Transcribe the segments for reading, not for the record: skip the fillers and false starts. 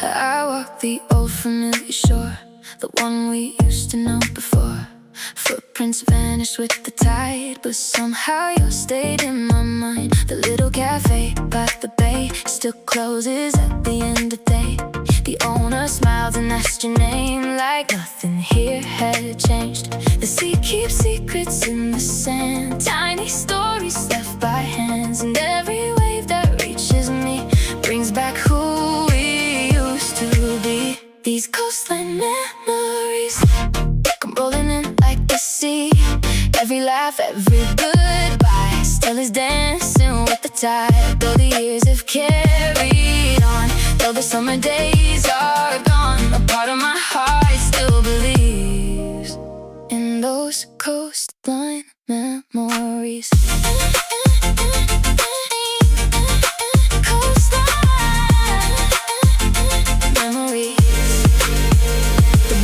I walk the old familiar shore, the one we used to know before. Footprints vanished with the tide, but somehow you stayed in my mind. The little cafe by the bay still closes at the end of the day. The owner smiled and asked your name like nothing here had changed. The sea keeps secrets in the sand, tiny stories left by hands, and every wave that reaches me brings back who we used to be. These coastline memories come rolling in like the sea. Every laugh, every goodbye still is dancing with the tide. Though the years have carried on, though the summer days are gone, a part of my heart still believes in those coastline memories.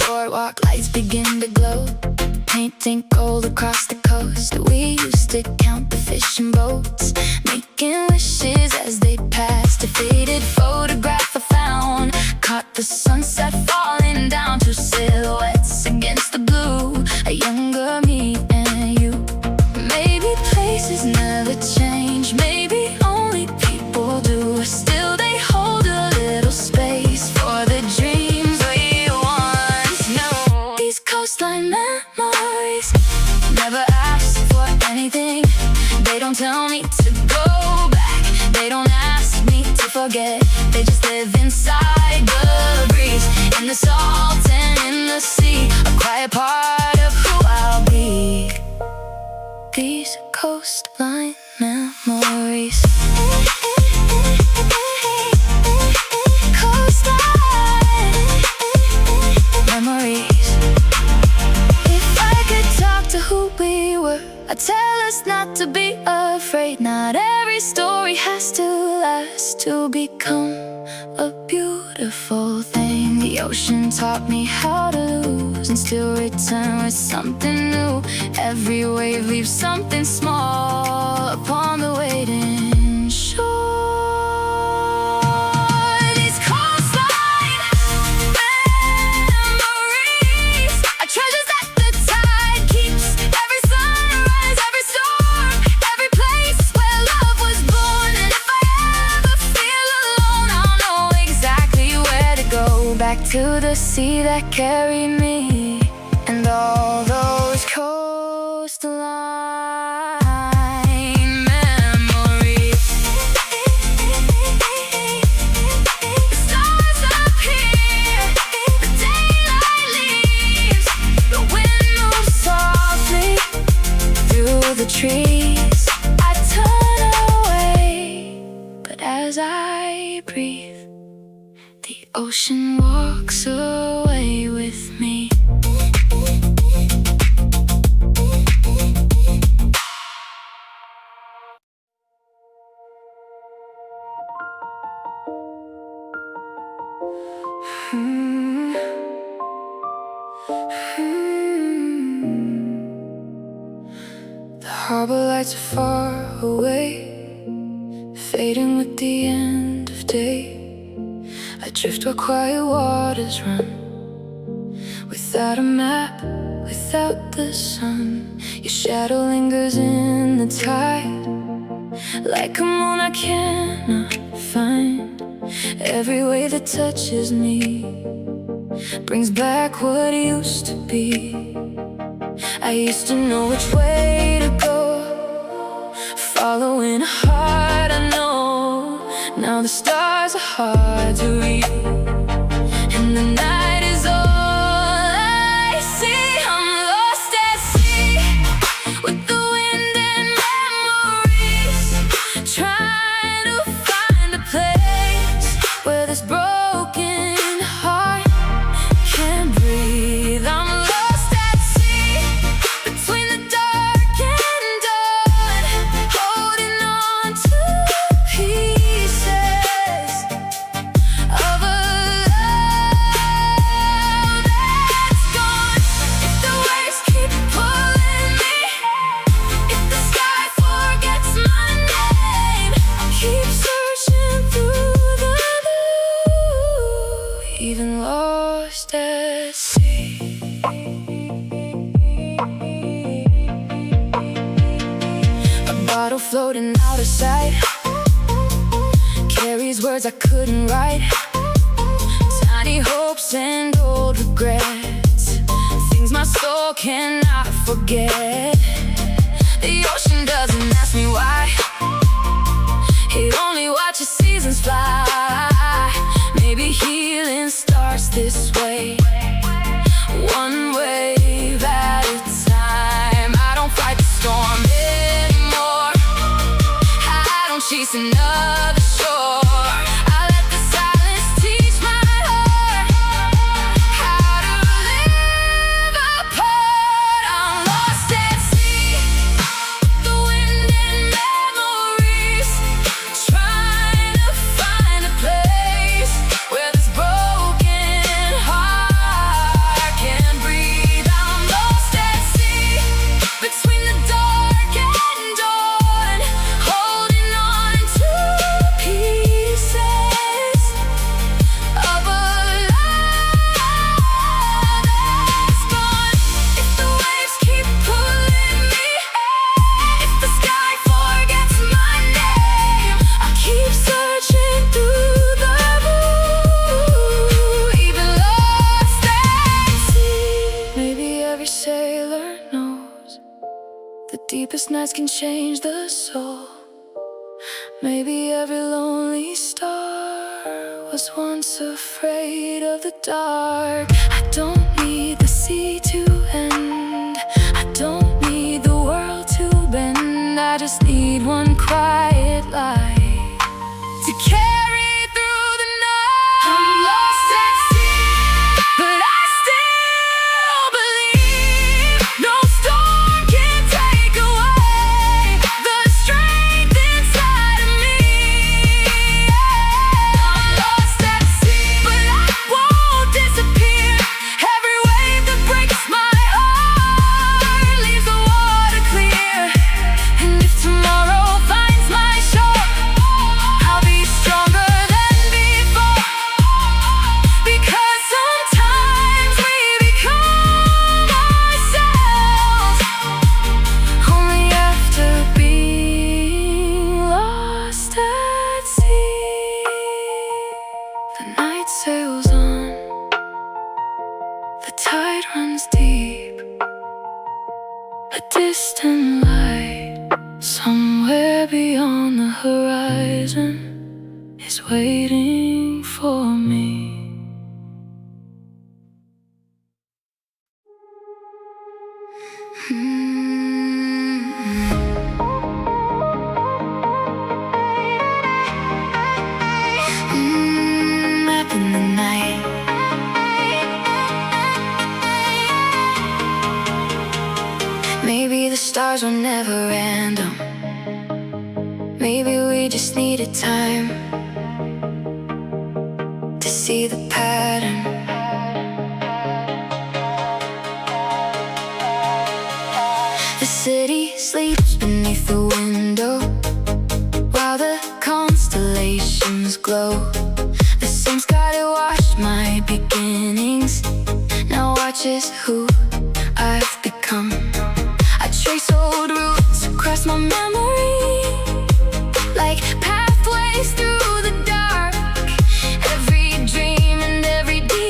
Boardwalk lights begin to glow, painting gold across the coast. We used to count the fishing boats, making wishes as they passed. A faded photograph I found caught the sunset falling down, two silhouettes against the blue, a younger me and you. Maybe places never change, maybe only people do. Still they hold a little space for the dreams we once knew. These coastline memories never ask for anything. They don't tell me to go back, they don't ask me to forget. They just live inside the breeze, in the salt and in the sea, a quiet part of who I'll be. These coastline memories. Coastline memories. If I could talk to who we were, I'd tell us not to be afraid. Not every story has to last to become a beautiful thing. The ocean taught me how to lose and still return with something new. Every wave leaves something small upon the waiting shore. These coastline memories are treasures that the tide keeps. Every sunrise, every storm, every place where love was born. And if I ever feel alone, I'll know exactly where to go. Back to the sea that carried me, and all those coastline memories. The stars appear, the daylight leaves, the wind moves softly through the trees. I turn away, but as I breathe, the ocean walks away with me. The harbor lights are far away, fading with the end of day. I drift where quiet waters run, without a map, without the sun. Your shadow lingers in the tide, like a moon I cannot find. Every way that touches me brings back what used to be. I used to know which way to go, following a heart I know. Now the stars are hard to read, and the night is all I see. I'm lost at sea, with the wind and memories, trying to find a place where this broken heart can breathe. I'm lost at sea, between the dark and dawn, holding on to pieces of a love even lost at sea. A bottle floating out of sight carries words I couldn't write, tiny hopes and old regrets, things my soul cannot forget. The ocean doesn't ask me why, it only watches seasons fly. Maybe healing starts this way, one wave at a time. I don't fight the storm anymore, I don't chase another shore. I let the silence teach my heart how to live apart. I'm lost at sea, the wind and memories, trying to find a place where this broken heart can breathe. I'm lost at sea, between the dark and dawn, holding on to pieces of a love that's gone. If the waves keep pulling me, if the sky forgets my name, I'll keep searching through the blue, even lost at sea. Maybe every sailor knows the deepest nights can change the soul. Maybe every lonely star was once afraid of the dark. I don't need the sea to end, I don't need the world to bend, I just need one quiet light to carry through the night. I'm lost at sea, but I still believe no storm can take away the strength inside of me. I'm lost at sea, but I won't disappear. Every wave that breaks my heart leaves the water clear. And if tomorrow finds my shore, I'll be stronger than before. Because sometimes we become ourselves only after being lost at sea. The night sails on, the tide runs deep, a distant light somewhere beyond the horizon is waiting for me. Up in the night, maybe the stars were never random, maybe we just needed time to see the pattern. The city sleeps beneath the window while the constellations glow. The same sky that washed my beginnings now watches who I've become. I trace old routes across my memory, like pathways through the dark. Every dream and every deed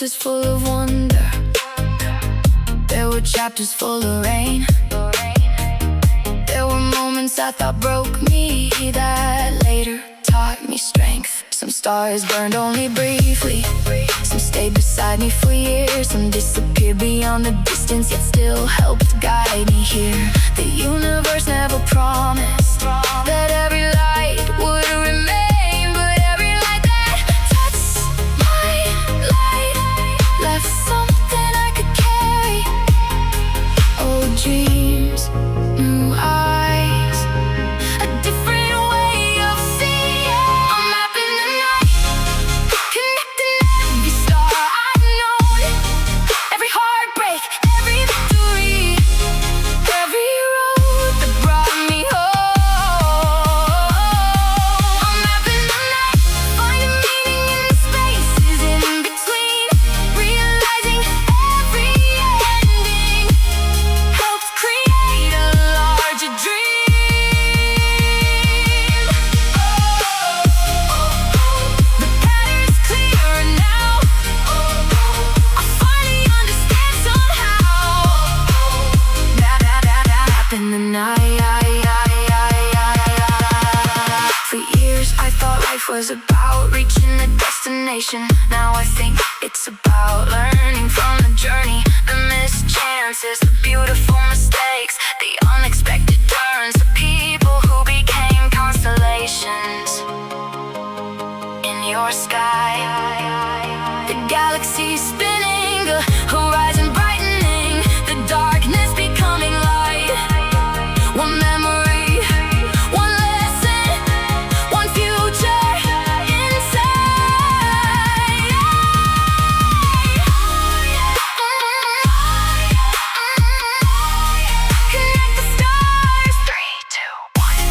chapters full of wonder. There were chapters full of rain. There were moments I thought broke me that later taught me strength. Some stars burned only briefly, some stayed beside me for years. Some disappeared beyond the distance, yet still helped guide me here. The universe never promised that every light would remain, but every light that touched my light left something I could carry. Old dreams, new eyes, a different way of seeing. I'm mapping the night, connecting every star I've known, every heartbreak, every victory, every road that brought me home. I'm mapping the night, finding meaning in the spaces in between, realizing every ending helped create a larger dream. The pattern's clearer now. I finally understand somehow. Up in the night. For years I thought life was about reaching the destination. Now I think it's about learning from the journey, the missed chances, the beautiful mistakes, the unexpected turns, the people who became constellations in your sky. The galaxy spinning, the horizon brightening, the darkness becoming light. One memory, one lesson, one future inside. Connect the stars. 3, 2, 1.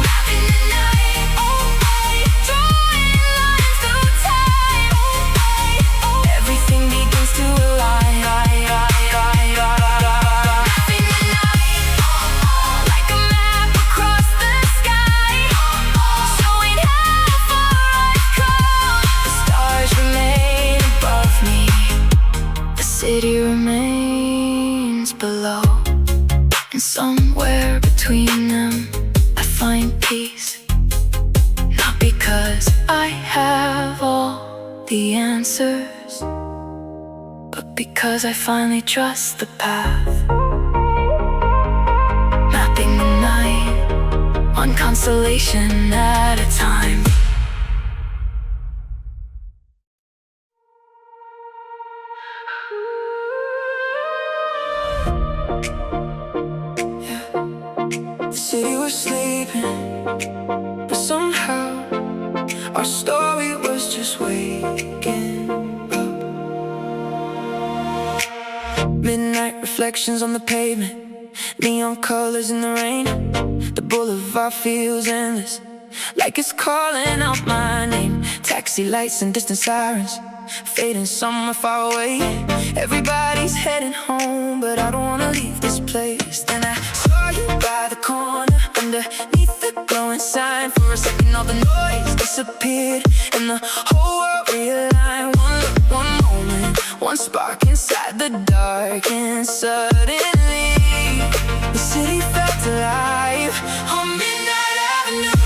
Mapping the night. Drawing lines through time. Everything begins to align. Mapping the night like a map across the sky, showing how far I've come. The stars remain above me, the city remains below, and somewhere between them I find peace. Not because I have all the answers, but because I finally trust the path. Mapping the night, one constellation at a time. The city was sleeping, but somehow our story was just waking up. Midnight reflections on the pavement, neon colors in the rain. The boulevard feels endless, like it's calling out my name. Taxi lights and distant sirens, fading somewhere far away. Everybody's heading home, but I don't wanna leave this place. Then I saw you by the corner, underneath the glowing sign. For a second all the noise disappeared, and the whole world realigned. One look, one moment, one spark inside the dark, and suddenly the city felt alive. On Midnight Avenue,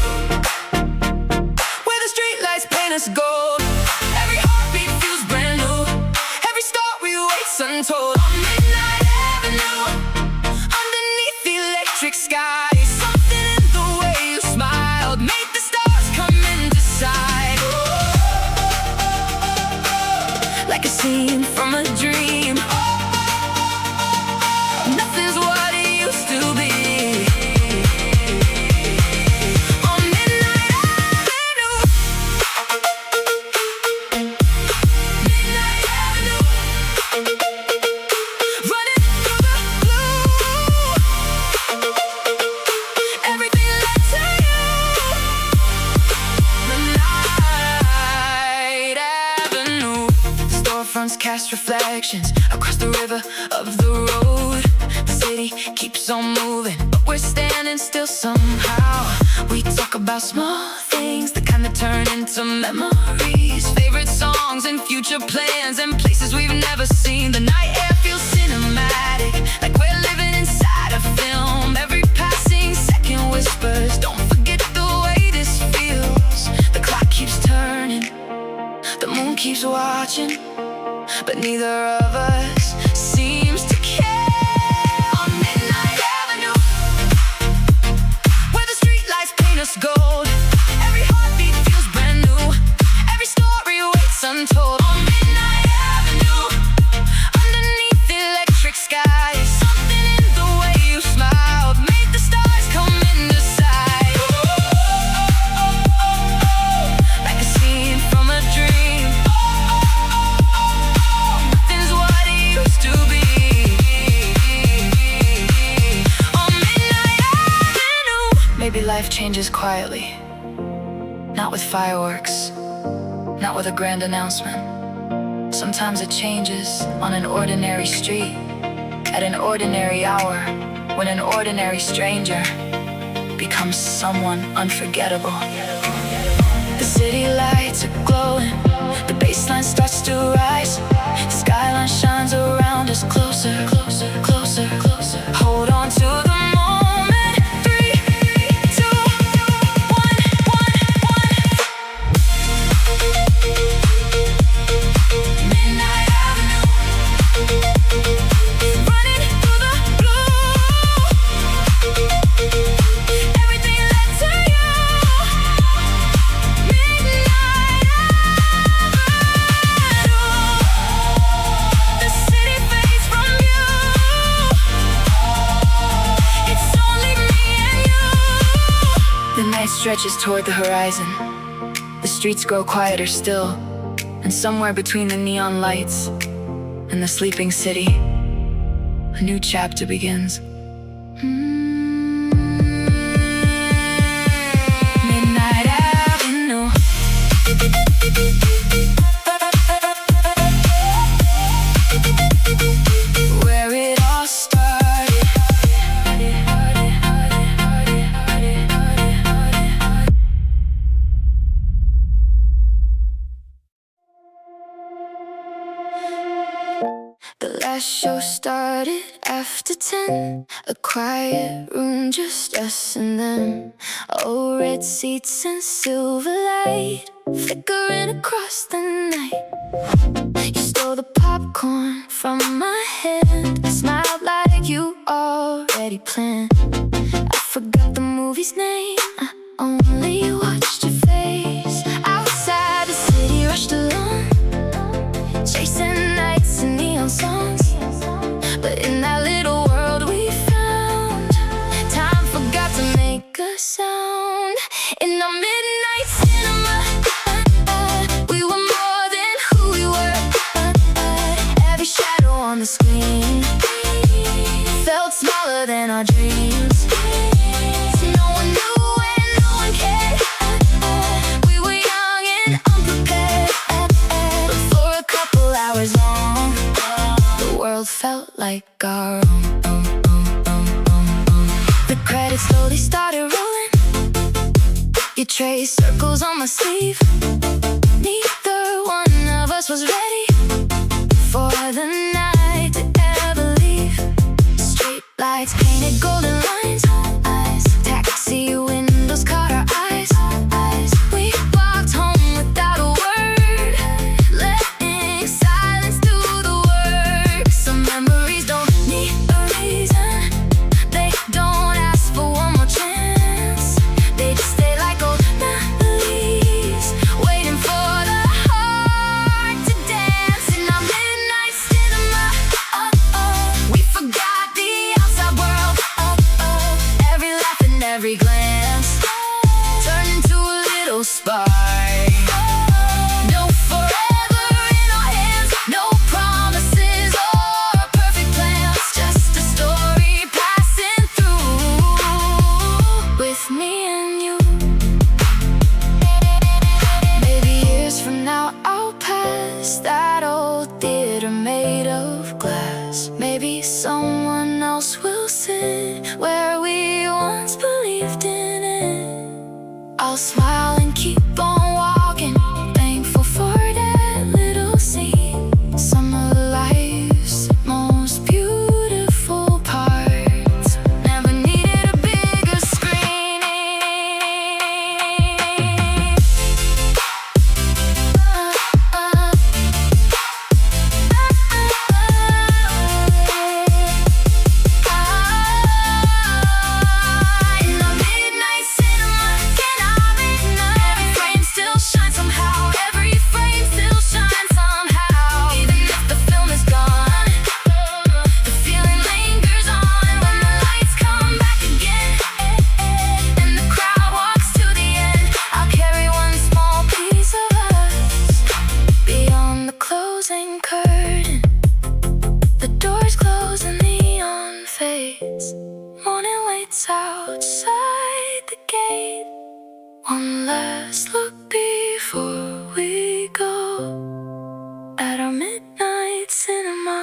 where the streetlights paint us gold. Every heartbeat feels brand new, every story waits untold. On Midnight Avenue, underneath the electric sky, something in the way you smiled made the stars come into sight. Like a scene from a dream, nothing's what it used to be. On Midnight Avenue, Midnight Avenue, running through the blue. Everything led to you. Midnight Avenue. Storefronts cast reflections across the river of the road. The city keeps on moving, but we're standing still somehow. We talk about small things that kind of turn into memories, favorite songs and future plans and places we've never seen. The night air feels cinematic, like we're living inside a film. Every passing second whispers, don't forget the way this feels. The clock keeps turning, the moon keeps watching, but neither of us seems to care. On Midnight Avenue, where the streetlights paint us gold, every heartbeat feels brand new, every story waits untold. On Midnight Avenue, underneath electric skies, something in the way you smiled made the stars come into sight. Like a scene from a dream. Nothing's what it used to be. On Midnight Avenue, maybe life changes quietly, not with fireworks, not with a grand announcement. Sometimes it changes on an ordinary street, at an ordinary hour, when an ordinary stranger becomes someone unforgettable. The city lights are glowing, the baseline starts to rise, the skyline shines around us closer, closer, closer, closer. Hold on to the moment. 3, 2, 1, 1, 1. Midnight Avenue, running through the blue. Everything led to you. Midnight Avenue, the city fades from view. It's only me and you. The night stretches toward the horizon. The streets grow quieter still, and somewhere between the neon lights and the sleeping city, a new chapter begins. Midnight Avenue, where it all started. The last show started after 10, a quiet room, just us and them. Old red seats and silver light flickering across the night. You stole the popcorn from my hand, smiled like you already planned. I forgot the movie's name, I only watched your face. Outside the city rushed along, chasing nights and neon songs. But in that little world we found, time forgot to make a sound. In our midnight cinema, we were more than who we were. Every shadow on the screen felt smaller than our dreams. No one knew and no one cared. We were young and unprepared, but for a couple hours long, the world felt like our own. The credits slowly started rolling, you traced circles on my sleeve. Neither one of us was ready for the night to ever leave. Street lights painted golden lines, taxi windows caught our eyes. We walked home without a word, letting silence do the work. Some memories don't need a reason, they don't ask for one more chance. They just stay like old memories, waiting for the heart to dance. In our midnight cinema, smile and keep on walking. Thankful for that little scene. Some of life's most beautiful parts never needed a bigger screen. In the midnight cinema, can I midnight? Every frame still shines somehow. Every frame still shines somehow. Even if the film is gone, the feeling lingers on when the lights come back again. And the crowd walks to the end. I'll carry one small piece of us beyond the closing curtain. The doors close and the neon fades. Morning waits outside the gate. One last look before we go at our midnight cinema.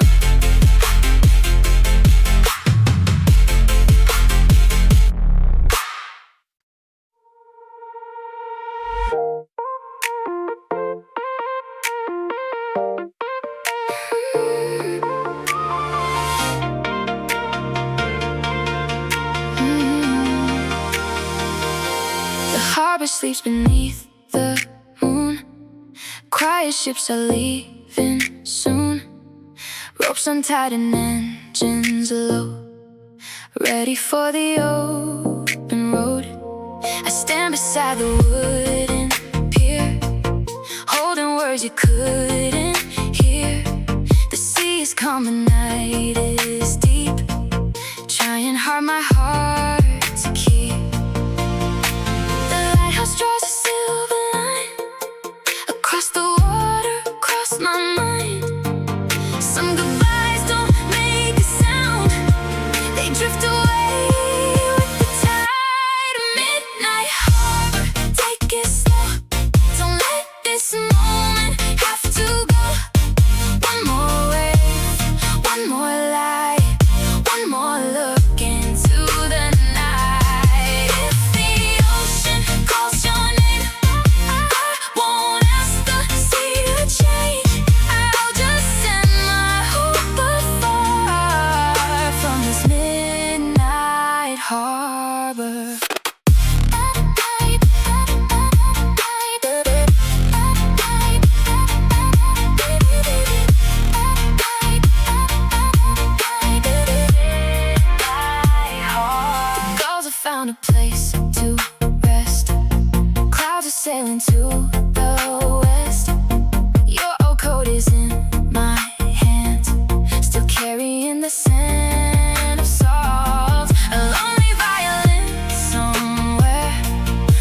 The harbor sleeps beneath the moon. Quiet ships are leaving soon. Ropes untied and engines low, ready for the open road. I stand beside the wooden pier, holding words you couldn't hear. The sea is calm, the night is deep, trying hard my heart to keep. The lighthouse draws a silver line across the water, across my mind. Some goodbyes don't make a sound, they drift away with the tide. Midnight harbor, take it slow. Don't let this moment have to go. One more wave, one more light, one more look into the night. If the ocean calls your name, I won't ask the sea to change. I'll just send my hope afar from this midnight harbor. The gulls have found a place to rest. Clouds are sailing to the west. Your old coat is in my hands, still carrying the scent of salt. A lonely violin somewhere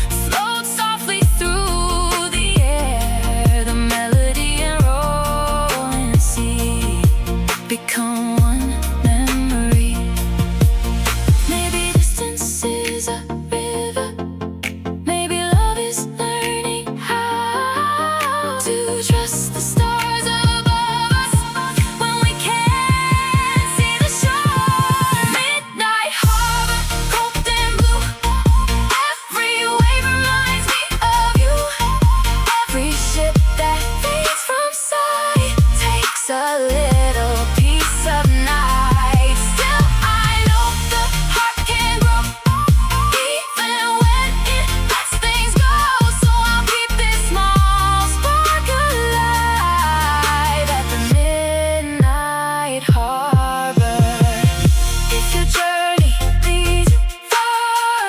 floats softly through the air. The melody and rolling sea become one memory. Maybe distance is a river, maybe love is learning how to trust the stars above us when we can't see the shore. Midnight harbor, cold and blue. Every wave reminds me of you. Every ship that fades from sight takes a little piece of night. Still I know the heart can grow even when it lets things go. So I'll keep this small spark alive at the midnight harbor. If your journey leads you far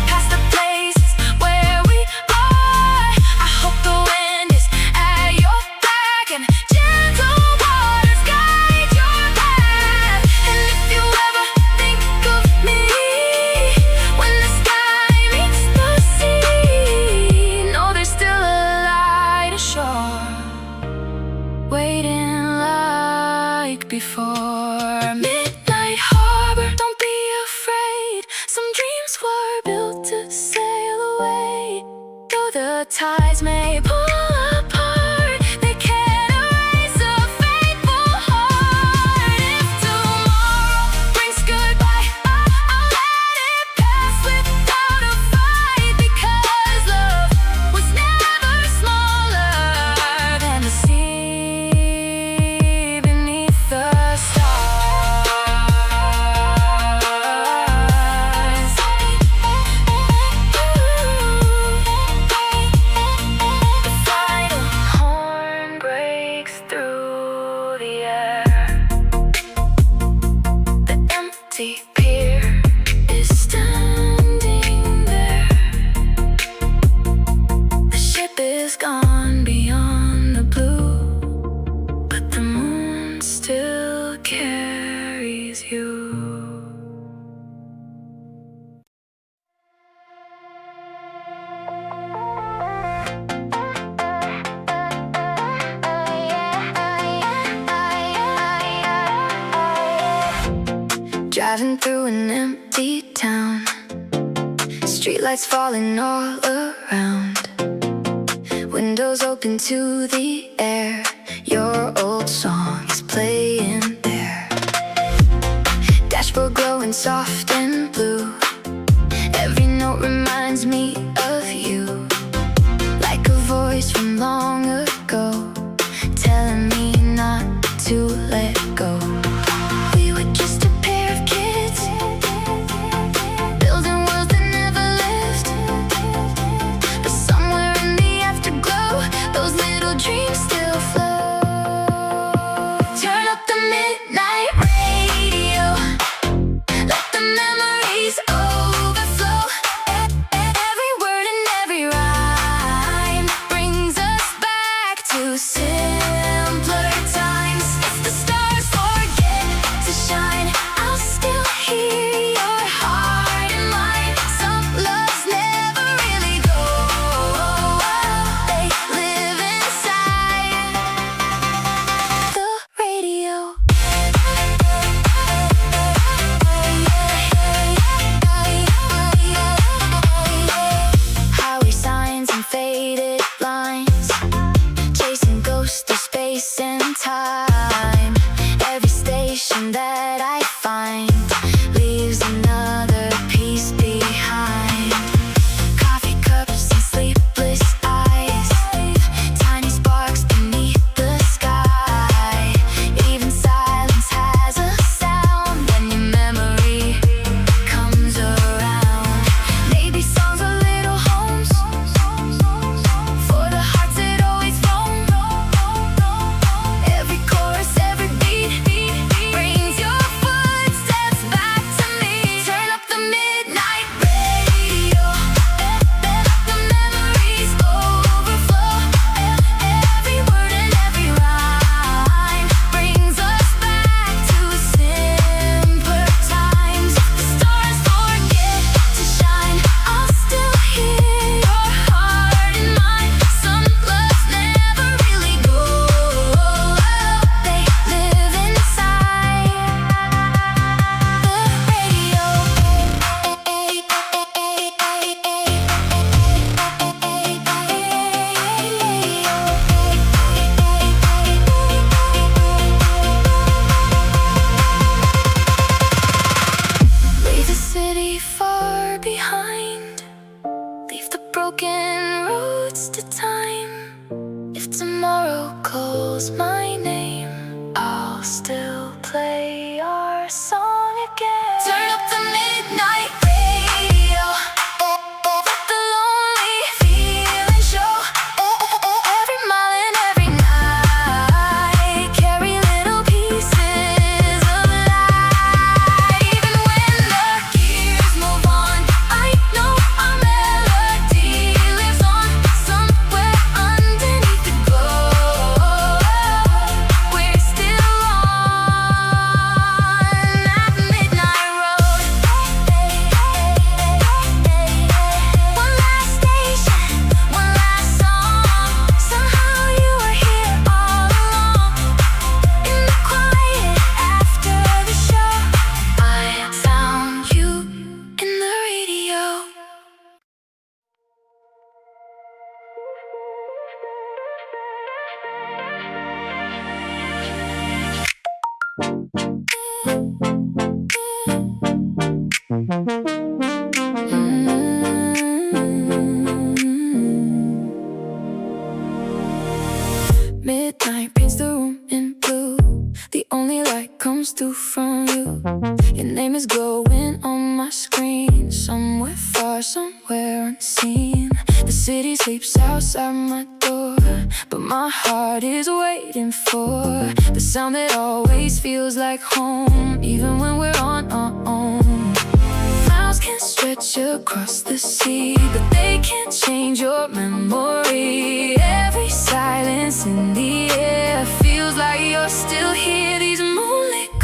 past the places where we are, I hope the wind is at your back and gentle waters guide your path. And if you ever think of me when the sky meets the sea, know there's still a light ashore waiting like before. Midnight harbor, don't be afraid. Some dreams were built to sail away. Though the tides may pull apart, they can't erase a faithful heart. If tomorrow brings goodbye, I'll let it pass without a fight, because love what carries you. Driving through an empty town, streetlights falling all around, windows open to the air. Your old song is playing there. Dashboard glowing soft and blue, every note reminds me of you, like a voice from long ago, telling me not to let go. We were just a pair of kids, building worlds that never lived, but somewhere in the afterglow, those little dreams still flow. Turn up the midnight radio, let the memories overflow. Every word and every rhyme brings us back to simpler times. If the stars forget to shine, I'll still hear your heart and mind. Some loves never really go, they live inside the radio. Highway signs and faded lines, chasing ghosts through space and time. Every station that I find leaves another piece behind. Coffee cups and sleepless eyes, tiny sparks beneath the sky. Even silence has a sound when your memory comes around. Maybe songs are little homes for the hearts that always roam. Every chorus, every beat brings your footsteps back to me. Turn up the midnight radio, let the memories overflow. Every word and every rhyme brings us back to simpler times. If the stars forget to shine, I'll still hear your heart and mind. Some loves never really go, they live inside the radio. Leave the city far behind, leave the broken roads to time. If tomorrow calls my name, I'll still play our song again. Turn up the midnight radio, let the lonely feeling show. Every mile and every night carry little pieces of light. Even when the gears move on, I know our melody lives on somewhere underneath the glow. We're still on that midnight road. One last station, one last song. Somehow you were here all along. In the quiet after the show, I found you in the radio. Midnight paints the room in blue, the only light comes through from you. Your name is glowing on my screen, somewhere far, somewhere unseen. The city sleeps outside my door, but my heart is waiting for the sound that always feels like home, even when we're on our own. Miles can stretch across the sea, but they can't change your memory. Every silence in the air feels like you're still here. These moonlit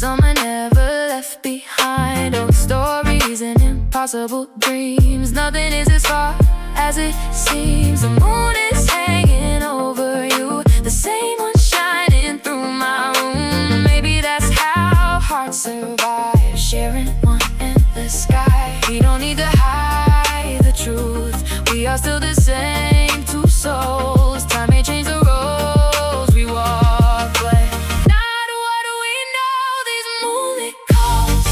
someone never left behind. Old stories and impossible dreams. Nothing is as far as it seems. The moon is hanging over you, the same one shining through my room. Maybe that's how hearts survive, sharing one endless sky. We don't need to hide the truth, we are still the same two souls. Time may change the roads we walk, but not what we know. These moonlit calls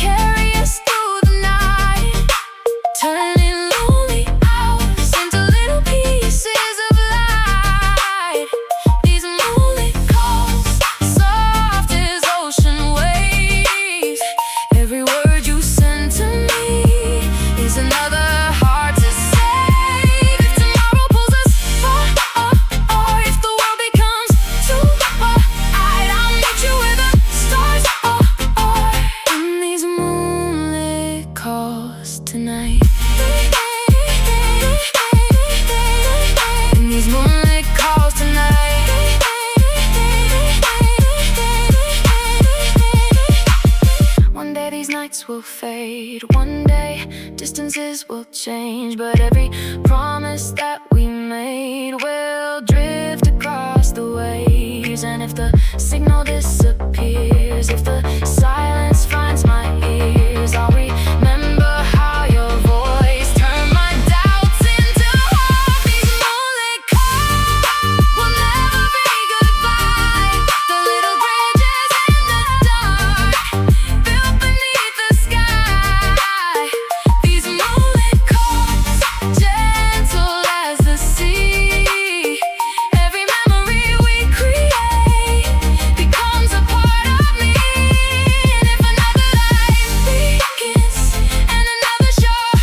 carry us through the night, turning lonely hours into little pieces of light. These moonlit calls, soft as ocean waves. Every word you send to me is another heart to save. If tomorrow pulls us far, or if the world becomes too wide, I'll meet you where the stars are. In these moonlit calls tonight. In these moonlit calls tonight. One day these nights will fade, one day distances will change, but every promise that we made will drift across the waves. And if the signal disappears, if the silence finds my ears, I'll remember how your voice turned my doubts into hope. These moonlit calls will never be goodbye. The little bridges in the dark, built beneath the sky. These moonlit calls, gentle as the sea. Every memory we create becomes a part of me. And if another life begins and another shore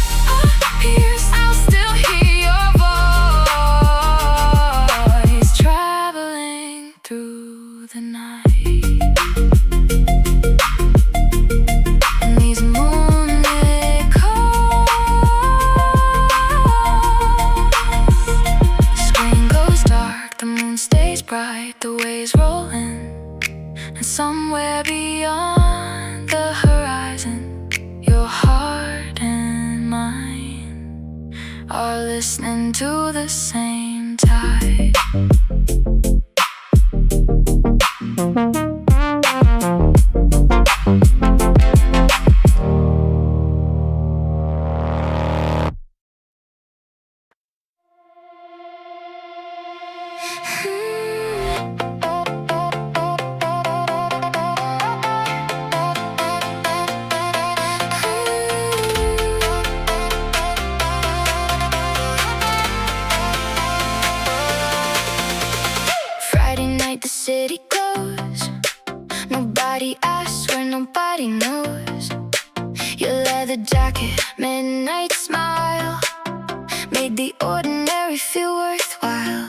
appears, I'll still hear your voice traveling through the night. And these moonlit calls, screen goes dark, the moon stays bright, the waves roll in, and somewhere beyond the horizon, your heart and mine are listening to the same tide. Friday night, the city goes. Nobody asks where nobody knows. Your leather jacket, midnight smile, made the ordinary feel worthwhile.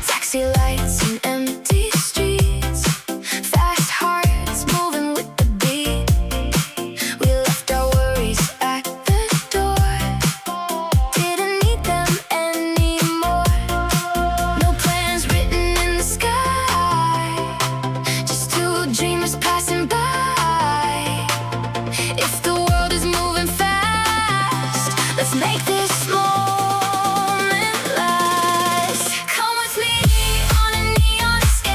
Taxi lights and empty streets, fast hearts moving with the beat. We left our worries at the door, didn't need them anymore. No plans written in the sky, just two dreamers passing by. If the world is moving fast, let's make this moment last. Come with me on a neon sky.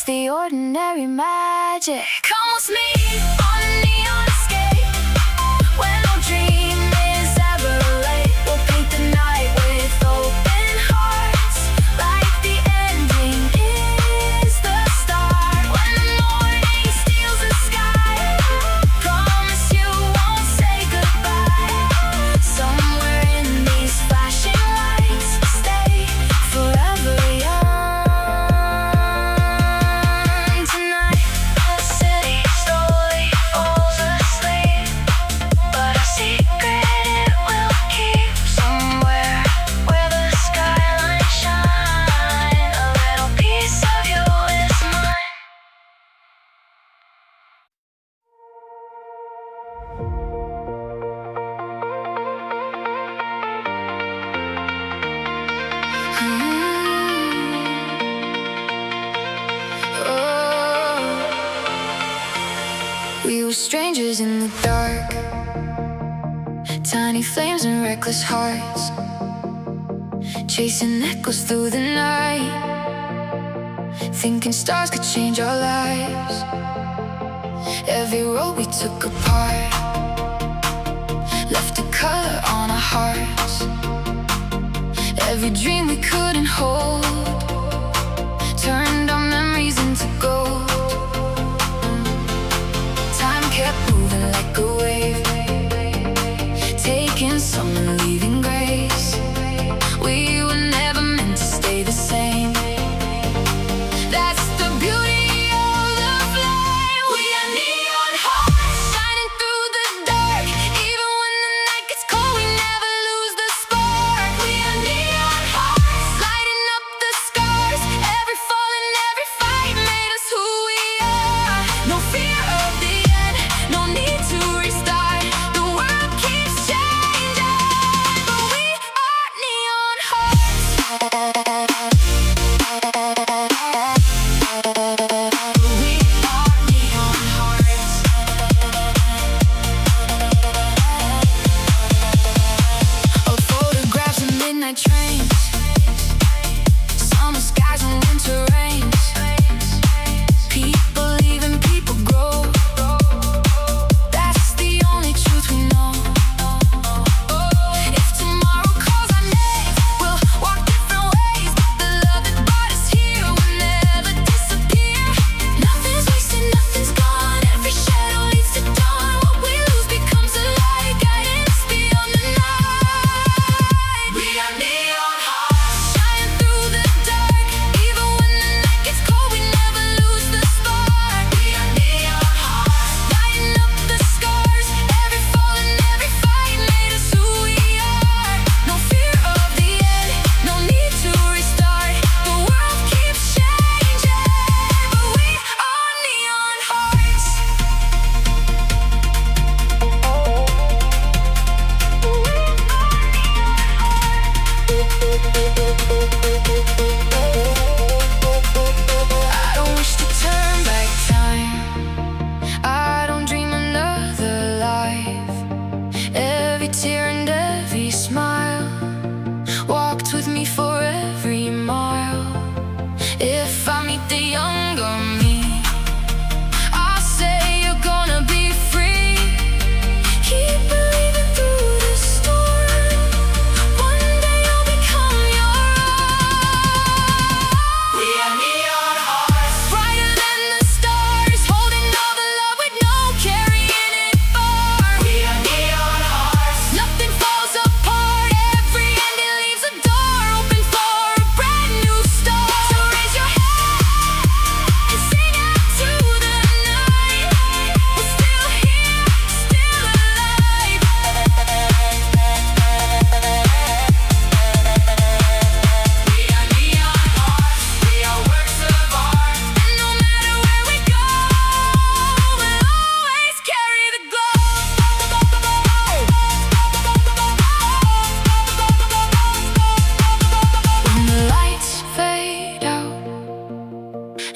breaks the ordinary magic. Come with me on a neon escape, where no dream is ever late. We'll paint the night with open hearts, like the ending is the start. When the morning steals the sky, promise you won't say goodbye. Somewhere in these flashing lights, stay forever young. Tonight the city slowly falls asleep, but a secret it will keep. Somewhere where the skyline shine, a little piece of you is mine. We were strangers in the dark, tiny flames and reckless hearts, chasing echoes through the night, thinking stars could change our lives. Every road we took apart left a color on our hearts. Every dream we couldn't hold turned our memories into gold. Time kept moving like a wave, taking some and leaving grace. We were never meant to stay the same. That's the beauty of the flame. We are neon hearts, shining through the dark. Even when the night gets cold, we never lose the spark. We are neon hearts, lighting up the scars. Every fall and every fight made us who we are. No fear of the end, no need to restart. The world keeps changing, but we are neon hearts. We are neon hearts. Old photographs of midnight trains, summer skies and winter rains. People leaving, people grow. That's the only truth we know. If tomorrow calls our names, we'll walk different ways, but the love that brought us here will never disappear. Nothing's wasted, nothing's gone. Every shadow leads to dawn. What we lose becomes a light, guiding us beyond the night. We are neon hearts, shining through the dark. Even when the night gets cold, we never lose the spark. We are neon hearts, lighting up the scars. Every fall and every fight made us who we are. No fear of the end, no need to restart. The world keeps changing, but we are neon hearts. I don't wish to turn back time. I don't dream another life. Every tear and every smile walked with me for every mile. If I meet the younger me, I'll say you're gonna be free. Keep believing through the storm. One day you'll become your own. We are neon hearts, brighter than the stars, holding all the love with no carrying it far. We are neon hearts, nothing falls apart. Every ending leaves a door open for a brand new start. So raise your head and sing out to the night. We're still here, still alive. We are neon hearts, we are works of art. And no matter where we go, we'll always carry the glow. When the lights fade out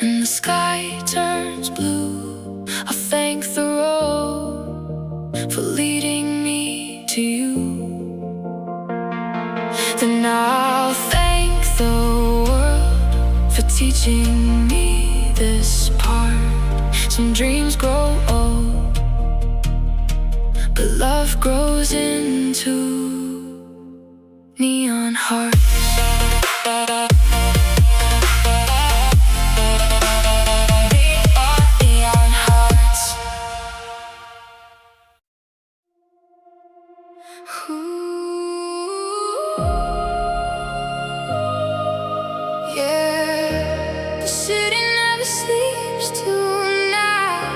and the sky turns blue, I thank the road for leading me to you. Then I'll thank the world for teaching me this part. Some dreams grow old, but love grows into neon hearts. Yeah, the city never sleeps tonight,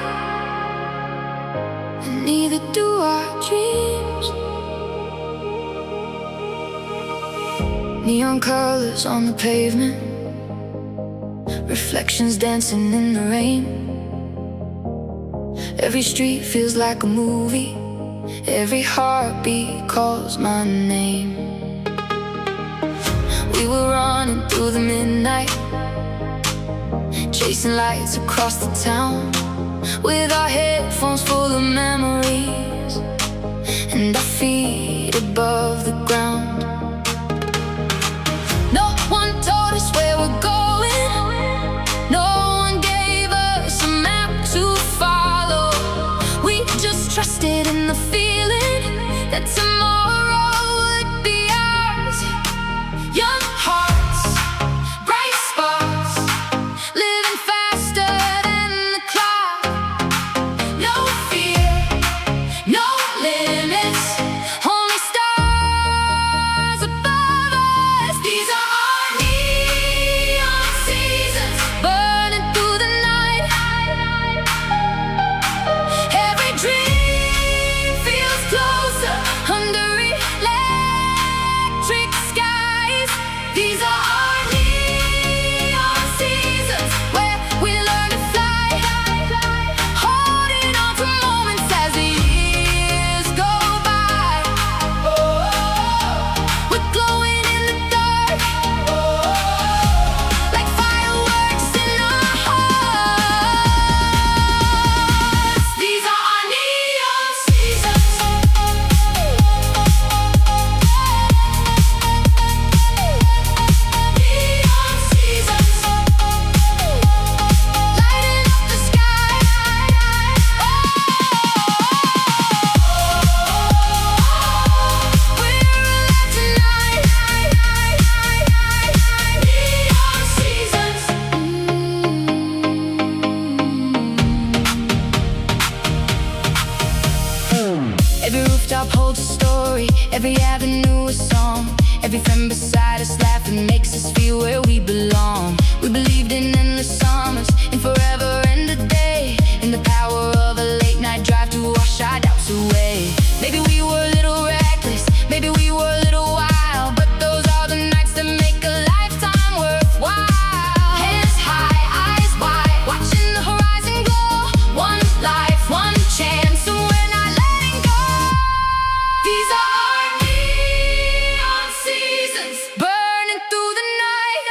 and neither do our dreams. Neon colors on the pavement, reflections dancing in the rain. Every street feels like a movie, every heartbeat calls my name. We were running through the midnight, chasing lights across the town, with our headphones full of memories and our feet above the ground. No one told us where we're going, no one gave us a map to follow. We just trusted in the feeling that tomorrow would be ours. Young hearts, bright sparks, living faster than the clock. No fear, no limits, only stars above us. These are our neon seasons, burning through the night. Every dream feels closer under electric skies. These are our neon seasons, where we learn to fly, holding on to moments as the years go by. We're glowing in the dark, like fireworks in our hearts. These are our neon seasons. Neon seasons, lighting up the sky. We're alive tonight. Neon seasons. Every rooftop holds a story, every avenue a song. Every friend beside us laughing makes us feel where we belong. We believed in endless summers, in forever and a day, in the power of a late night drive to wash our doubts away. Maybe we were a little reckless, maybe we were a little wild, but those are the nights that make a lifetime worthwhile. Hands high, eyes wide, watching the horizon glow. One life, one chance, and we're not letting go. These are our neon seasons, burning through the night.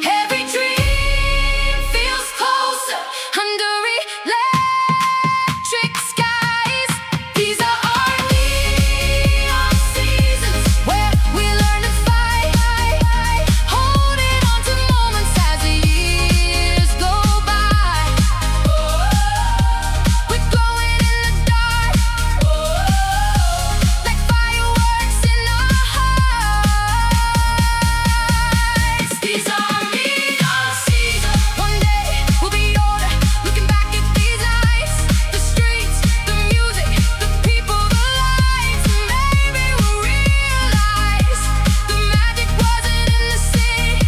Every dream feels closer under electric skies. These are our neon seasons, where we learn to fight, holding on to moments as the years go by. We're glowing in the dark, like fireworks in our hearts. These are our neon seasons. One day we'll be older, looking back at these nights, the streets, the music, the people, the lights. Maybe we'll realize the magic wasn't in the city,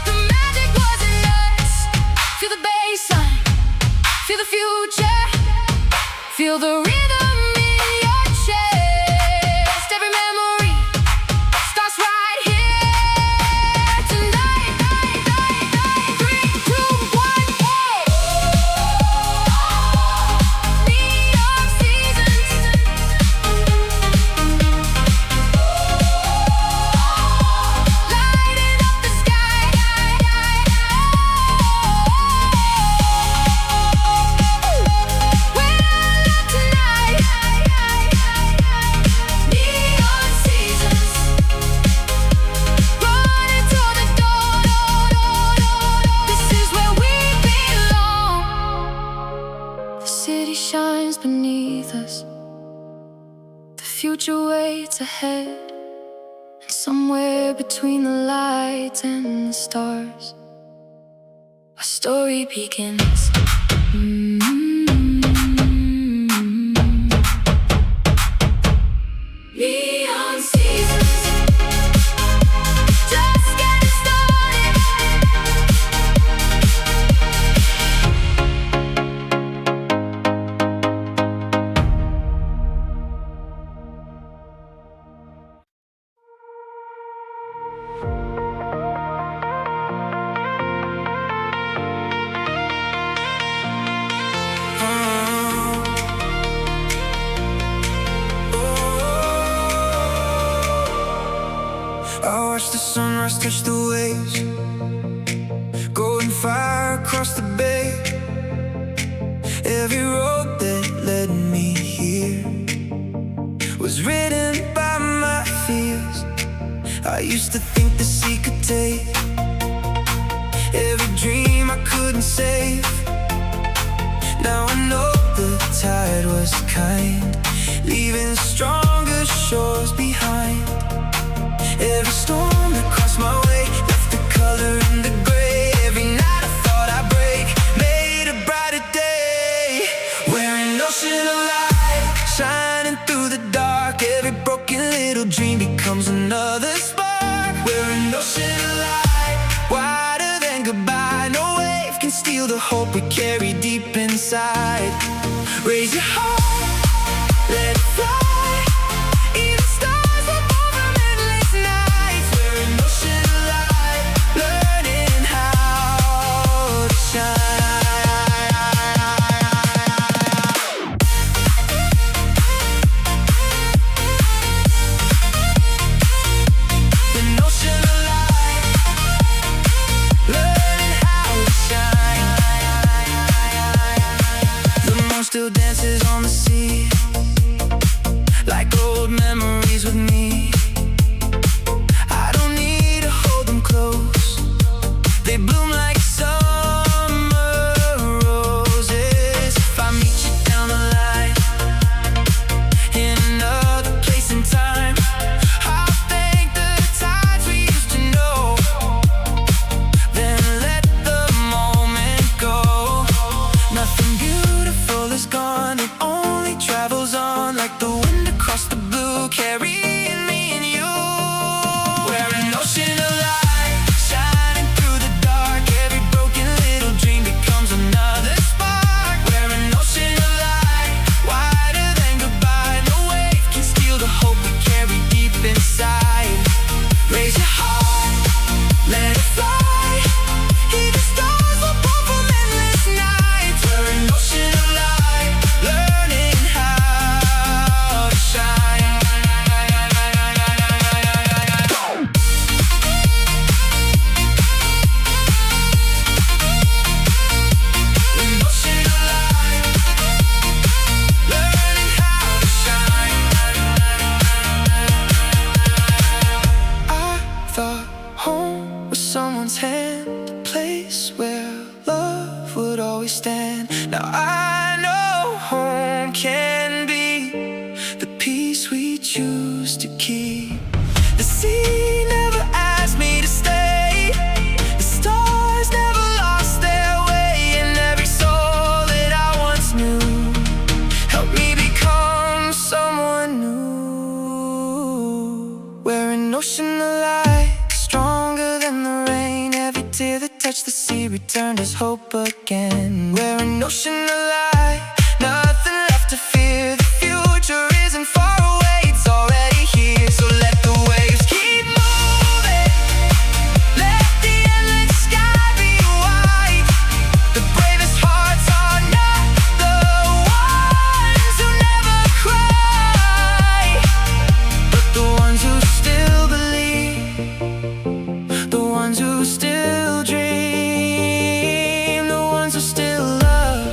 the magic was in us. Feel the bassline, feel the future, feel the rhythm in your chest. Every memory starts right here tonight. 3, 2, 1, neon seasons, lighting up the sky. We're alive tonight. lights ahead, and somewhere between the lights and the stars, our story begins. Neon seasons, just getting started. I watch the sunrise touch the waves, golden fire across the bay. Every road that led me here was written by my fears. I used to think the sea could take every dream I couldn't save. Now I know the tide was kind, leaving stronger shores behind. Every storm that crossed my way left the color in the gray. Every night I thought I'd break, made a brighter day. We're an ocean of light, shining through the dark. Every broken little dream becomes another spark. We're an ocean of light, wider than goodbye. No wave can steal the hope we carry deep inside. Raise your heart, let it fly. Still dances on the sea, like old memories with me. I don't need to hold them close, they bloom like summer roses. If I meet you down the line, in another place and time, I'll thank the times we used to know, then let the moment go. Nothing beautiful is gone, it only travels on, like the wind across the blue, carrying me and you. We're an ocean of light, shining through the dark. Every broken little dream becomes another spark. We're an ocean of light, wider than goodbye. No wave can steal the hope we carry deep inside. Raise your heart, let it fly. Hear the stars will fall from endless nights. We're an ocean of light, learning how to shine. An ocean of light, learning how to shine. I thought home was someone's hand, a place where love would always stand. Now I know home can be the peace we choose to keep. The sea never asked me to stay, the stars never lost their way, and every soul that I once knew helped me become someone new. We're an ocean of light, stronger than the rain. Every tear that touched the sea returned as hope again. We're an ocean of light, nothing left to fear. The future isn't far away, it's already here. So let the waves keep moving, let the endless sky be white. The bravest hearts are not the ones who never cry, but the ones who still believe, the ones who still dream, the ones who still love.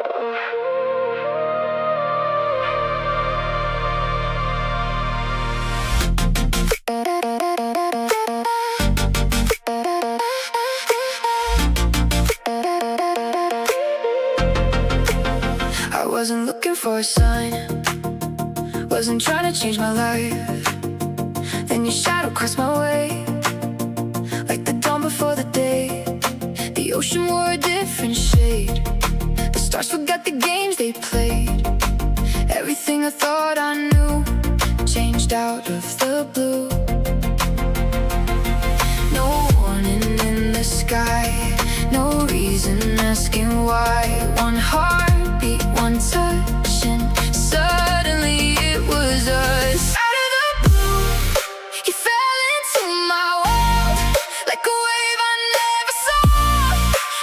I wasn't looking for a sign, wasn't trying to change my life. Then your shadow crossed my way, like the dawn before the day. The ocean wore a different shade, the stars forgot the games they played. Everything I thought I knew changed out of the blue. No warning in the sky, no reason asking why. One heartbeat, one touch, and suddenly it was us. Out of the blue, you fell into my world, like a wave I never saw,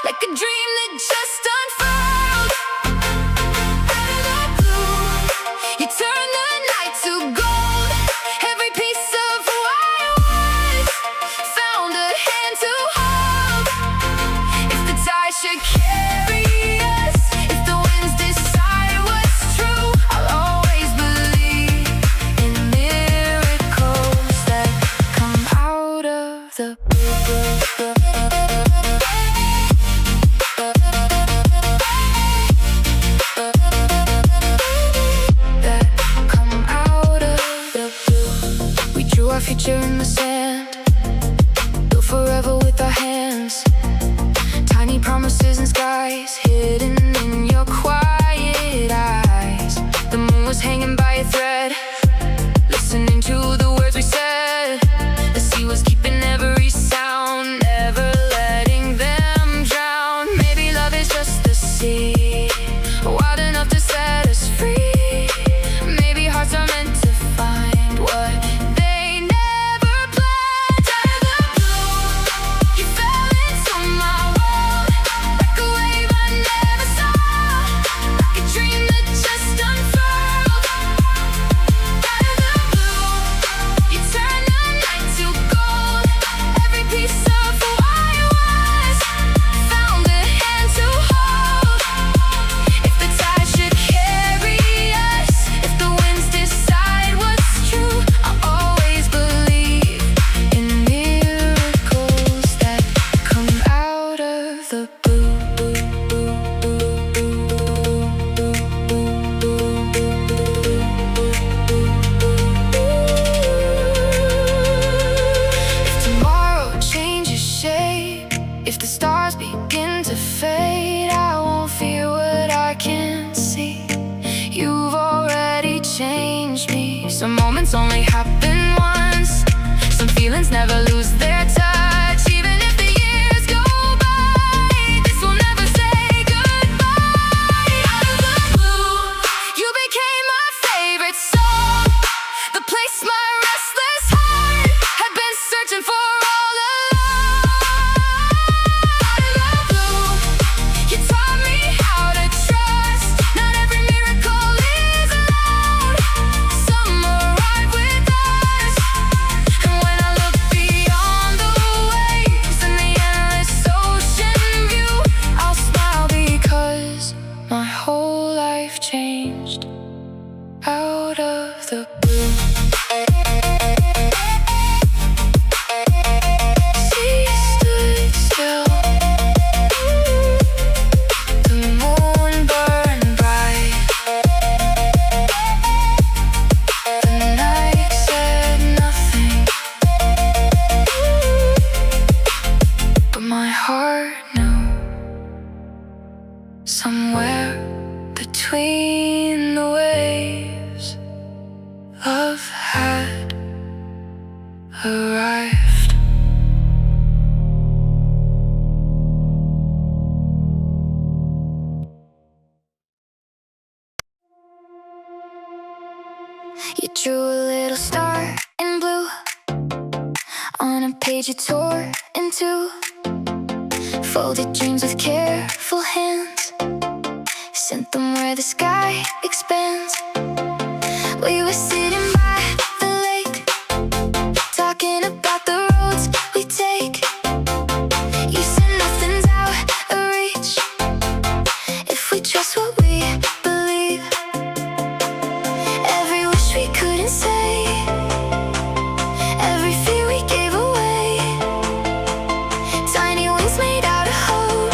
like a dream that just unfurled. Out of the blue, you turned the night to gold. Every piece of who I was found a hand to hold. If the tide should carry us, if the winds decide what's true, I'll always believe in miracles that come out of the blue. That come out of the blue. We drew our future in the sand, built forever with our hands. Tiny promises in skies, hidden in your quiet eyes. The moon was hanging by a thread, listening to the words we said. The sea was keeping every sound, never letting them drown. Maybe love is just the sea, wild enough to set us free. Maybe hearts are meant to find what they never planned. Out of the blue, you fell into my world, like a wave I never saw, like a dream that just unfurled. Out of the blue, you turned the night to gold. Every piece of who I was found a hand to hold. If the tide should carry us, if the winds decide what's true, I'll always believe in miracles that come out of the blue. If tomorrow changes shape, if the stars begin to fade, I won't fear what I can't see. You've already changed me. Some moments only happen once, some feelings never lose their touch. Even if the years go by, this will never say goodbye. Out of the blue, you became my favorite song, the place my restless heart had been searching for all along. Out of the blue, you taught me how to trust. Not every miracle is loud, some arrive with us. And when I look beyond the waves and the endless ocean view, I'll smile because my whole life changed out of the blue. Sea stood still, the moon burned bright, the night said nothing, but my heart knew. Somewhere between the waves, love had arrived. You drew a little star in blue on a page you tore in two. Folded dreams with careful hands, sent them where the sky expands. We were sitting by the lake, talking about the roads we take. You said nothing's out of reach if we trust what we believe, every wish we couldn't say, every fear we gave away, tiny wings made out of hope,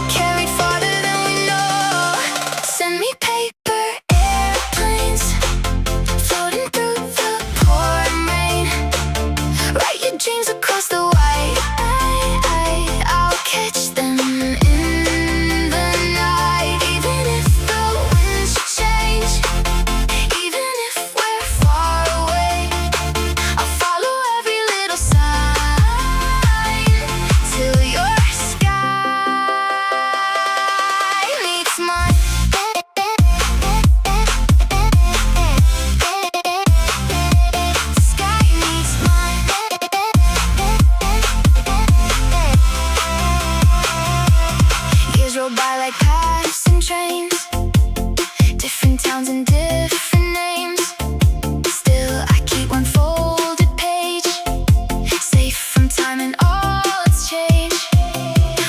carried farther than we know. Send me paper airplanes, floating through the pouring rain. Write your dreams across the white. I'll catch them in the night. Even if the winds change, even if we're far away, I'll follow every little sign till your sky meets mine. Sky meets mine. Years roll by like passing trains, different towns and different names. Still, I keep one folded page, safe from time and all its change.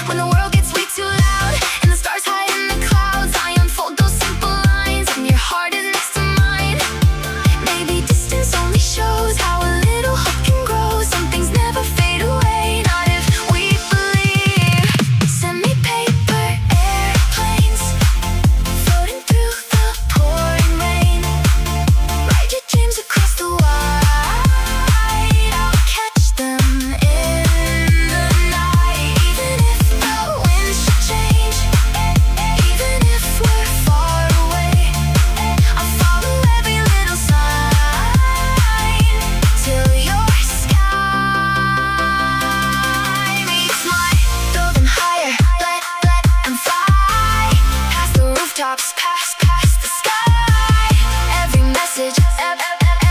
When the world gets way too loud and the stars hide in the clouds, I unfold those simple lines and your heart is next to mine. Maybe distance only shows how a little hope can grow. Some things never fade away, not if we believe. Send me paper airplanes, floating through the pouring rain. Write your dreams across the white. I'll catch them in the night. Even if the winds should change, even if we're far away, I'll follow every little sign till your sky meets mine. Build them higher, let them fly past the rooftops, past the sky. Every message,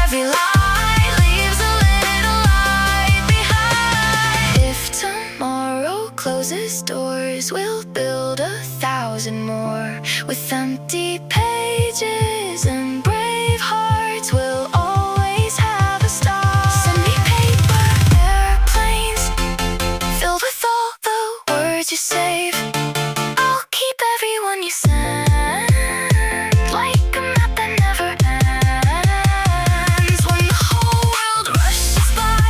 every line leaves a little light behind. If tomorrow closes doors, we'll build 1,000 more with empty pages and brave hearts. We'll always have a star. Send me paper airplanes, filled with all the words you save. I'll keep everyone you send, like a map that never ends. When the whole world rushes by,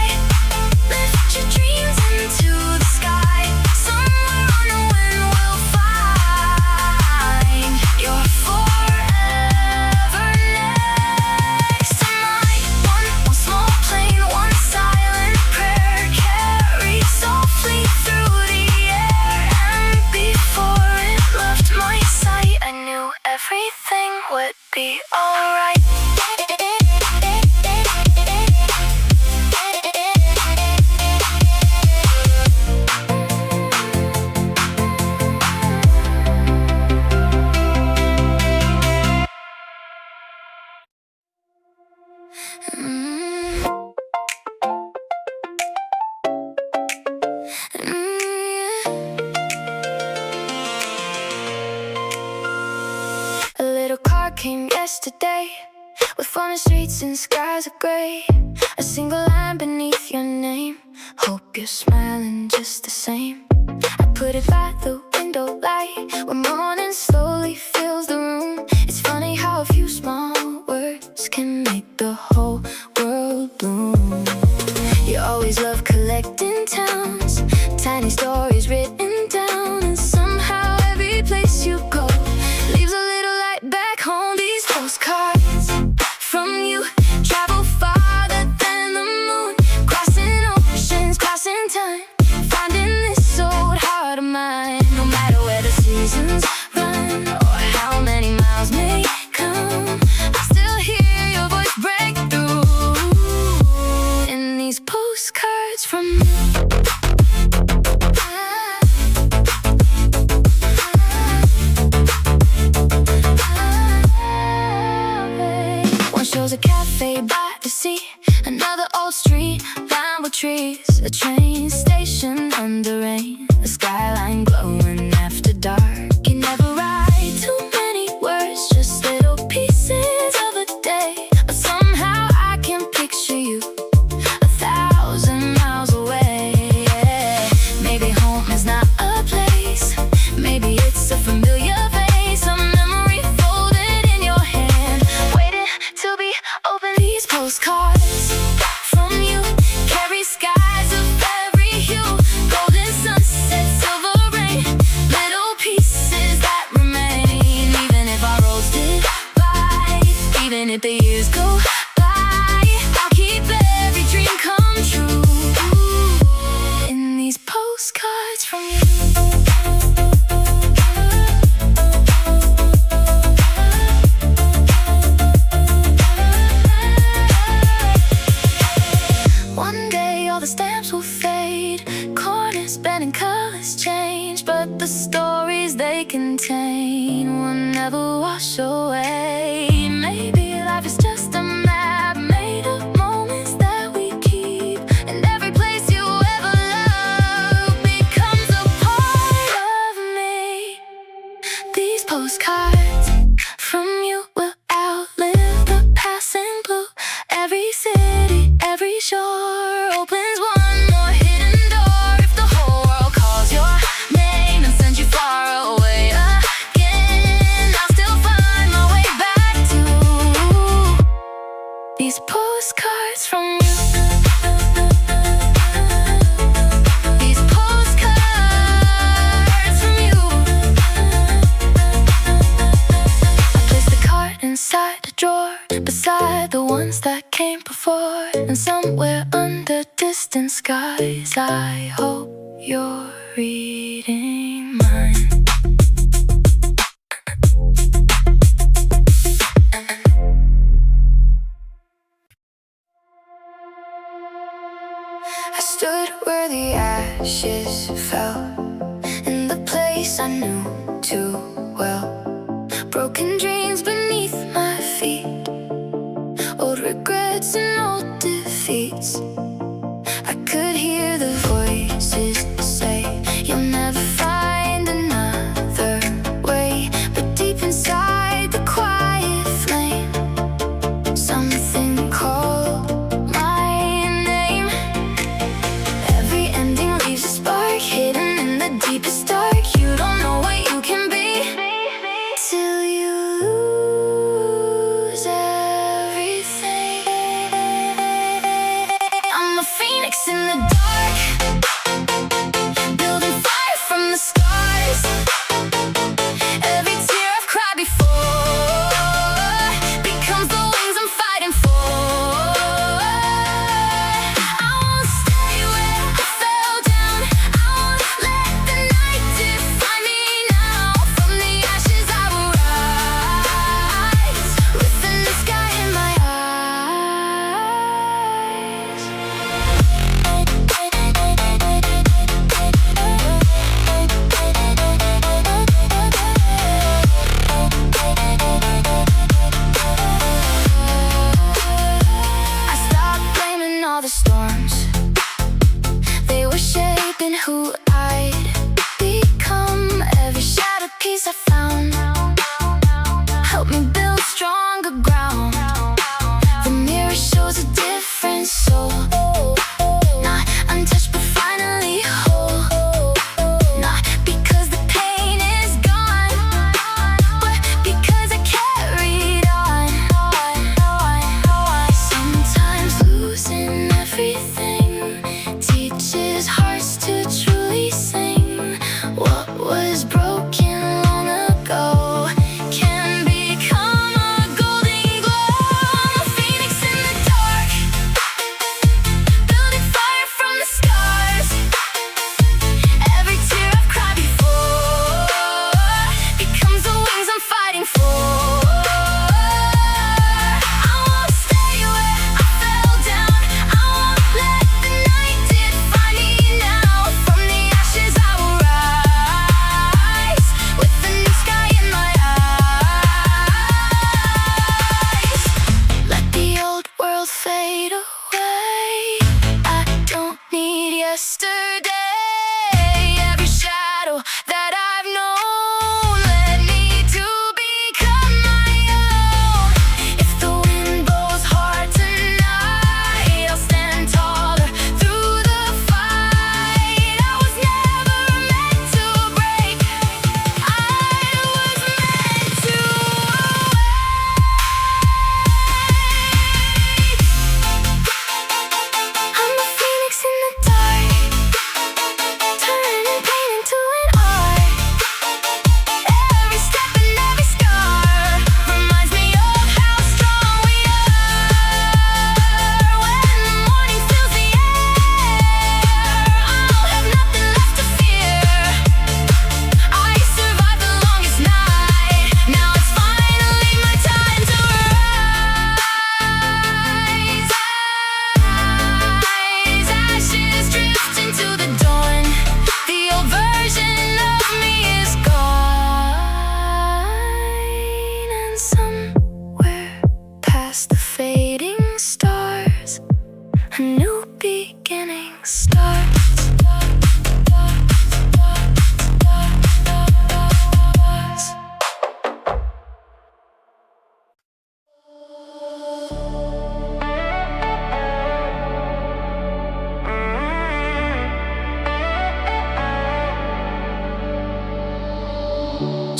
lift your dreams into the sky. Somewhere on the wind we'll find your forever next to mine. One small plane, one silent prayer, carried softly through the air. And before it left my sight, I knew everything would be alright. A little car came yesterday, with foreign streets and skies of grey. A single line beneath your name, hope you're smiling just the same. I put it by the window light, where morning slowly fills the room. It's funny how a few small words can make the whole world bloom. You always love collecting towns, tiny stories written down, and somehow every place you go leaves a little light back home. These postcards from you travel farther than the moon, crossing oceans, crossing time, finding this old heart of mine. No matter where the seasons run, the years go by, I'll keep every dream come true in these postcards from you. One day all the stamps will fade, corners bend and colors change, but the stories they contain will never wash away. Maybe life is just a map made of moments that we keep, and every place you ever loved becomes a part of me. These postcards from you will outlive the passing blue. Every city, every shore opens one more hidden door. If the whole world calls your name and sends you far away again, I'll still find my way back to these postcards from you. These postcards from you. I placed the card inside the drawer, beside the ones that came before, and somewhere under distant skies I hope you're reading mine. I stood where the ashes fell, in the place I knew too well. Broken dreams beneath my feet, old regrets and old defeats. I could hear the voices say, you'll never find another way. But deep inside the quiet flame, something called my name. Every ending leaves a spark hidden in the deepest dark. You don't know what you can be till you lose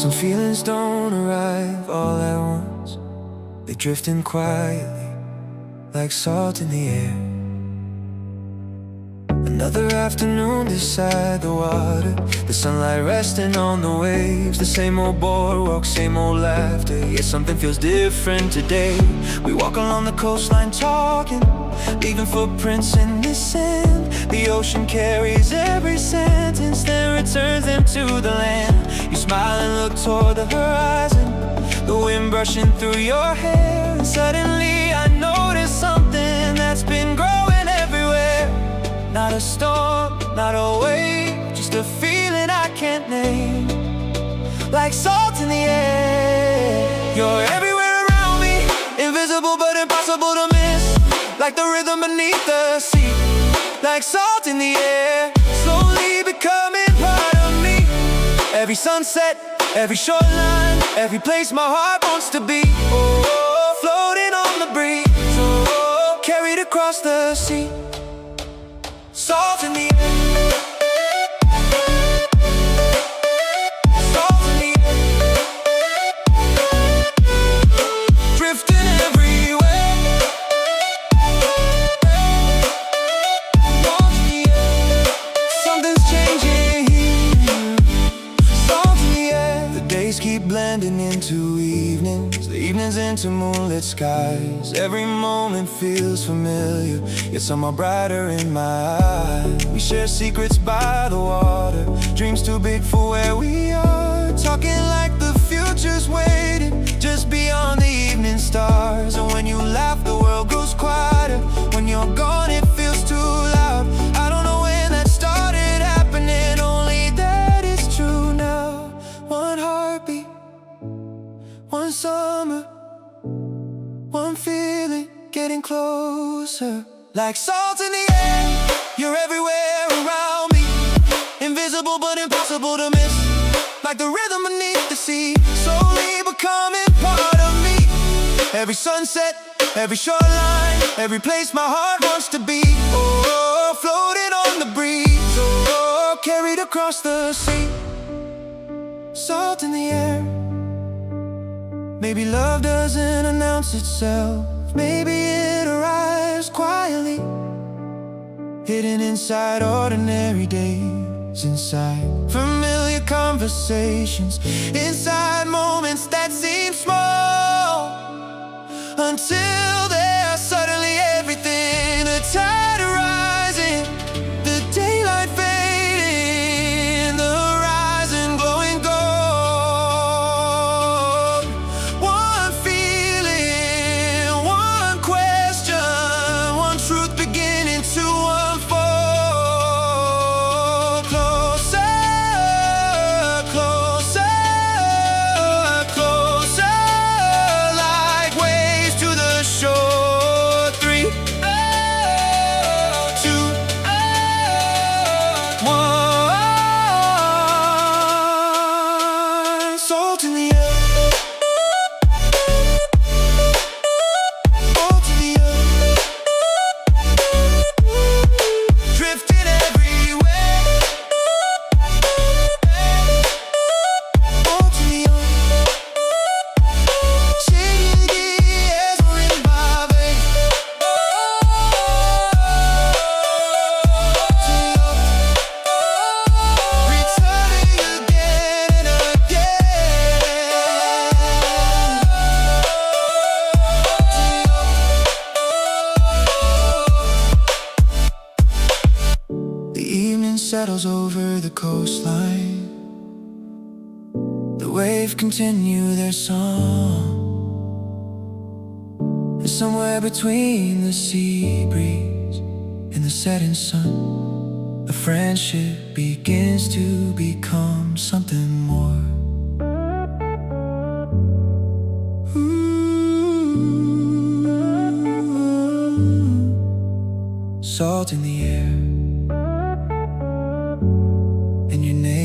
Some feelings don't arrive all at once. They drift in quietly, like salt in the air. Another afternoon beside the water, the sunlight resting on the waves. The same old boardwalk, same old laughter, yet something feels different today. We walk along the coastline talking, leaving footprints in the sand. The ocean carries every sentence, then returns them to the land. You smile and look toward the horizon, the wind brushing through your hair. And suddenly I notice something that's been growing everywhere. Not a storm, not a wave, just a feeling I can't name. Like salt in the air. You're everywhere around me, invisible but impossible to miss. Like the rhythm beneath the sea. Like salt in the air, slowly becoming part of me. Every sunset, every shoreline, every place my heart wants to be. Oh, floating on the breeze, oh, carried across the sea. Salt in the air. Salt in the air. Drifting everywhere. Salt in the air. Something's changing here. Salt in the air. The days keep blending into evenings, the evenings into moonlit skies. Every moment feels familiar, yet somehow brighter in my eyes. We share secrets by the water, dreams too big for where we are. Talking like the future's waiting, just beyond the evening stars. And when you laugh, the world grows quieter. When you're gone, it feels too loud. I don't know when that started happening, only that it's true now. One heartbeat, one summer, one feeling getting closer. Like salt in the air, you're everywhere around me. Invisible but impossible to miss. Like the rhythm beneath the sea, slowly becoming part of me. Every sunset, every shoreline, every place my heart wants to be. Oh, floating on the breeze, oh, carried across the sea. Salt in the air. Maybe love doesn't announce itself, maybe it arrives quietly, hidden inside ordinary days, inside familiar conversations, inside moments that seem small, until they're suddenly everything. The tide rising, the daylight fading, the horizon glowing gold. One feeling, one question, one truth beginning to unfold. Closer, closer, closer, like waves to the shore. 3, 2, 1. Salt in the air. Salt in the air. Drifting everywhere. Salt in the air. Changing gears in my veins. Returning again and again. The evening settles over the coastline. The waves continue their song. And somewhere between the sea breeze and the setting sun, a friendship begins to become something more. Salt in the air, and your name